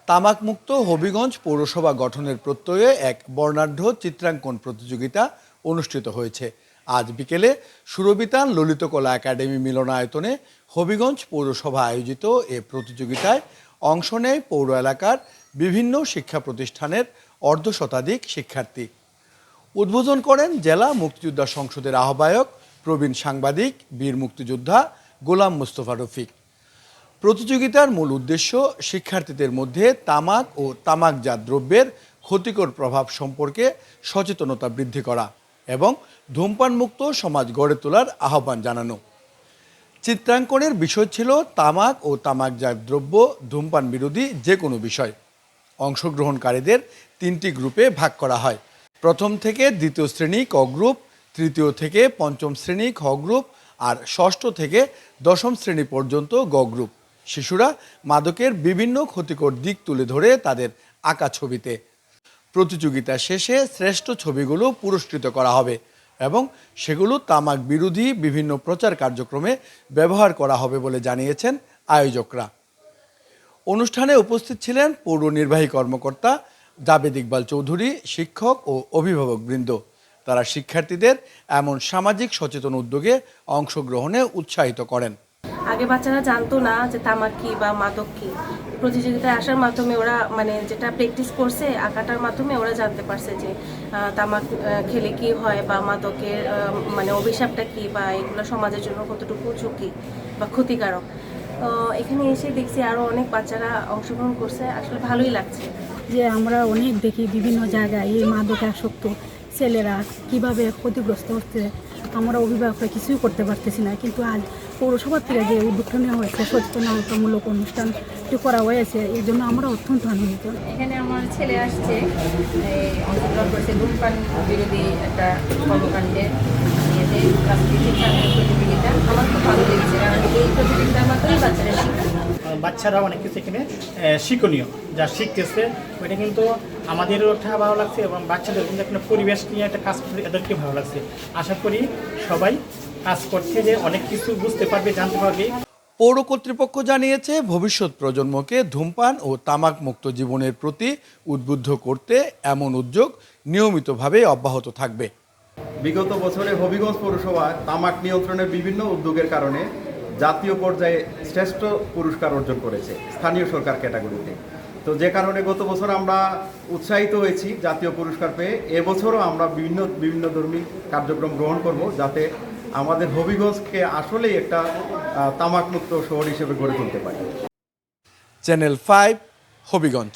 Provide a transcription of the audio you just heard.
তামাকমুক্ত হবিগঞ্জ পৌরসভা গঠনের প্রত্যয়ে এক বর্ণাঢ্য চিত্রাঙ্কন প্রতিযোগিতা অনুষ্ঠিত হয়েছে। আজ বিকেলে সুরবিতান ললিতকলা একাডেমি মিলনায়তনে হবিগঞ্জ পৌরসভা আয়োজিত এ প্রতিযোগিতায় অংশ নেয় পৌর এলাকার বিভিন্ন শিক্ষা প্রতিষ্ঠানের অর্ধশতাধিক শিক্ষার্থী। উদ্বোধন করেন জেলা মুক্তিযোদ্ধা সংসদের আহ্বায়ক, প্রবীণ সাংবাদিক, বীর মুক্তিযোদ্ধা গোলাম মোস্তফা রফিক। প্রতিযোগিতার মূল উদ্দেশ্য শিক্ষার্থীদের মধ্যে তামাক ও তামাকজাত দ্রব্যের ক্ষতিকর প্রভাব সম্পর্কে সচেতনতা বৃদ্ধি করা এবং ধূমপানমুক্ত সমাজ গড়ে তোলার আহ্বান জানানো। চিত্রাঙ্কনের বিষয় ছিল তামাক ও তামাকজাত দ্রব্য ধূমপান বিরোধী যে কোনো বিষয়। অংশগ্রহণকারীদের 3টি গ্রুপে ভাগ করা হয়। প্রথম থেকে দ্বিতীয় শ্রেণী ক গ্রুপ, তৃতীয় থেকে পঞ্চম শ্রেণী খ গ্রুপ আর ষষ্ঠ থেকে দশম শ্রেণী পর্যন্ত গ গ্রুপ। শিশুরা মাদকের বিভিন্ন ক্ষতিকর দিক তুলে ধরে তাদের আঁকা ছবিতে। প্রতিযোগিতা শেষে শ্রেষ্ঠ ছবিগুলো পুরস্কৃত করা হবে এবং সেগুলো তামাক বিরোধী বিভিন্ন প্রচার কার্যক্রমে ব্যবহার করা হবে বলে জানিয়েছেন আয়োজকরা। অনুষ্ঠানে উপস্থিত ছিলেন পৌর নির্বাহী কর্মকর্তা জাবেদ ইকবাল চৌধুরী, শিক্ষক ও অভিভাবকবৃন্দ। তারা শিক্ষার্থীদের এমন সামাজিক সচেতন উদ্যোগে অংশগ্রহণে উৎসাহিত করেন। আগে বাচ্চারা জানতো না যে তামাক কি বা মাদক কি। প্রতিযোগিতায় আসার মাধ্যমে ওরা যেটা প্র্যাকটিস করছে, আঁকাটার মাধ্যমে ওরা জানতে পারছে যে তামাক খেলে কি হয় বা মাদকের অভিশাপটা কি বা এগুলো সমাজের জন্য কতটুকু ঝুঁকি বা ক্ষতিকারক। এখানে এসে দেখছি আরও অনেক বাচ্চারা অংশগ্রহণ করছে, আসলে ভালোই লাগছে। যে আমরা অনেক দেখি বিভিন্ন জায়গায় এই মাদকে আসক্ত ছেলেরা কিভাবে ক্ষতিগ্রস্ত হচ্ছে, আমরা অভিভাবকরা কিছুই করতে পারতেছি না। কিন্তু আজ পৌরসভার থেকে যে উদ্যোগটা নেওয়া হয়েছে, সচেতনতামূলক অনুষ্ঠানটি করা হয়েছে, এর জন্য আমরা অত্যন্ত আনন্দিত। এখানে আমার ছেলে আসছে, অংশগ্রহণ করছে ধূমপান বিরোধী একটা কর্মকাণ্ডে নিয়েছে প্রতিযোগিতা। আমার খুব ভালো লেগেছে, কারণ এই প্রতিযোগিতার মাধ্যমে বাচ্চারা শিখবে। বাচ্চারা অনেক কিছু এখানে শিক্ষণীয় যা শিখতেছে, ওইটা কিন্তু আমাদেরও একটা ভালো লাগছে এবং বাচ্চাদের কিন্তু একটা পরিবেশ নিয়ে একটা কাজ করতে এদেরকে ভালো লাগছে। আশা করি সবাই কাজ করতে যে অনেক কিছু বুঝতে পারবে, জানতে পারবে। পৌর কর্তৃপক্ষ জানিয়েছে ভবিষ্যৎ প্রজন্মকে ধূমপান ও তামাক মুক্ত জীবনের প্রতি উদ্বুদ্ধ করতে এমন উদ্যোগ নিয়মিতভাবে অব্যাহত থাকবে। বিগত বছরে হবিগঞ্জ পৌরসভায় তামাক নিয়ন্ত্রণের বিভিন্ন উদ্যোগের কারণে জাতীয় পর্যায়ে শ্রেষ্ঠ পুরস্কার অর্জন করেছে স্থানীয় সরকার ক্যাটাগরিতে। তো যে কারণে গত বছর আমরা উৎসাহিত হয়েছি জাতীয় পুরস্কার পেয়ে। এবছরও আমরা বিভিন্ন ধর্মী কার্যক্রম গ্রহণ করব, যাতে আমাদের হবিগঞ্জকে আসলেই একটা তামাকমুক্ত শহর হিসেবে গড়ে তুলতে পারি। চ্যানেল 5, হবিগঞ্জ।